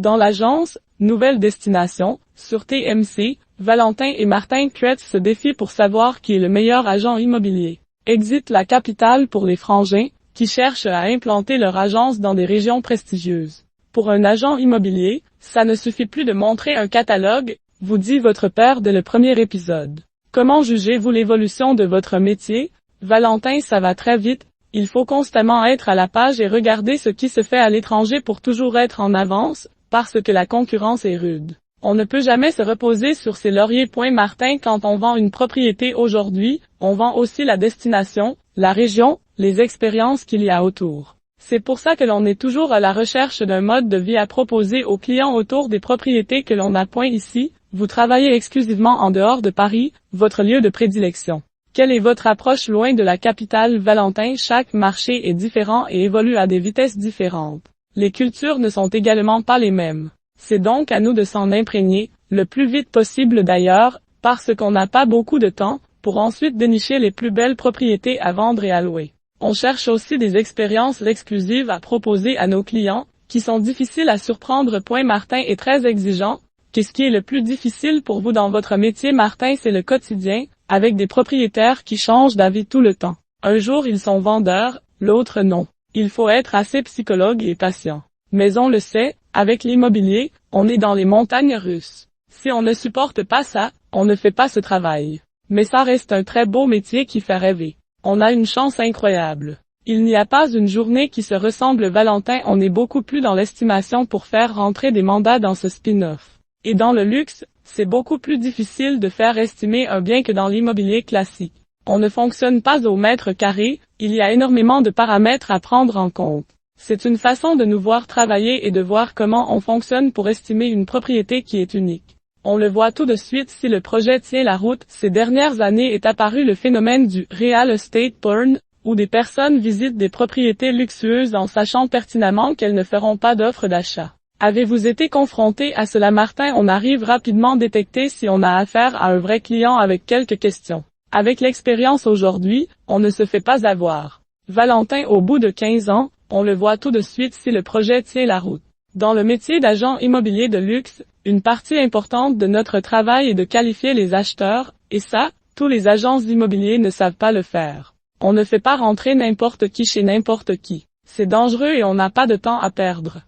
Dans l'agence Nouvelle Destination, sur TMC, Valentin et Martin Kretz se défient pour savoir qui est le meilleur agent immobilier. Exit la capitale pour les frangins, qui cherchent à implanter leur agence dans des régions prestigieuses. Pour un agent immobilier, ça ne suffit plus de montrer un catalogue, vous dit votre père dès le premier épisode. Comment jugez-vous l'évolution de votre métier? Valentin, ça va très vite, il faut constamment être à la page et regarder ce qui se fait à l'étranger pour toujours être en avance, parce que la concurrence est rude. On ne peut jamais se reposer sur ses lauriers. Martin, quand on vend une propriété aujourd'hui, on vend aussi la destination, la région, les expériences qu'il y a autour. C'est pour ça que l'on est toujours à la recherche d'un mode de vie à proposer aux clients autour des propriétés que l'on n'a point ici. Vous travaillez exclusivement en dehors de Paris, votre lieu de prédilection. Quelle est votre approche loin de la capitale? Valentin, chaque marché est différent et évolue à des vitesses différentes. Les cultures ne sont également pas les mêmes. C'est donc à nous de s'en imprégner, le plus vite possible d'ailleurs, parce qu'on n'a pas beaucoup de temps, pour ensuite dénicher les plus belles propriétés à vendre et à louer. On cherche aussi des expériences exclusives à proposer à nos clients, qui sont difficiles à surprendre. Martin est très exigeant. Qu'est-ce qui est le plus difficile pour vous dans votre métier? Martin, c'est le quotidien, avec des propriétaires qui changent d'avis tout le temps. Un jour ils sont vendeurs, l'autre non. Il faut être assez psychologue et patient. Mais on le sait, avec l'immobilier, on est dans les montagnes russes. Si on ne supporte pas ça, on ne fait pas ce travail. Mais ça reste un très beau métier qui fait rêver. On a une chance incroyable. Il n'y a pas une journée qui se ressemble. Valentin, on est beaucoup plus dans l'estimation pour faire rentrer des mandats dans ce spin-off. Et dans le luxe, c'est beaucoup plus difficile de faire estimer un bien que dans l'immobilier classique. On ne fonctionne pas au mètre carré, il y a énormément de paramètres à prendre en compte. C'est une façon de nous voir travailler et de voir comment on fonctionne pour estimer une propriété qui est unique. On le voit tout de suite si le projet tient la route. Ces dernières années est apparu le phénomène du real estate porn, où des personnes visitent des propriétés luxueuses en sachant pertinemment qu'elles ne feront pas d'offre d'achat. Avez-vous été confronté à cela? Martin, on arrive rapidement à détecter si on a affaire à un vrai client avec quelques questions. Avec l'expérience aujourd'hui, on ne se fait pas avoir. Valentin, au bout de 15 ans, on le voit tout de suite si le projet tient la route. Dans le métier d'agent immobilier de luxe, une partie importante de notre travail est de qualifier les acheteurs, et ça, tous les agents immobiliers ne savent pas le faire. On ne fait pas rentrer n'importe qui chez n'importe qui. C'est dangereux et on n'a pas de temps à perdre.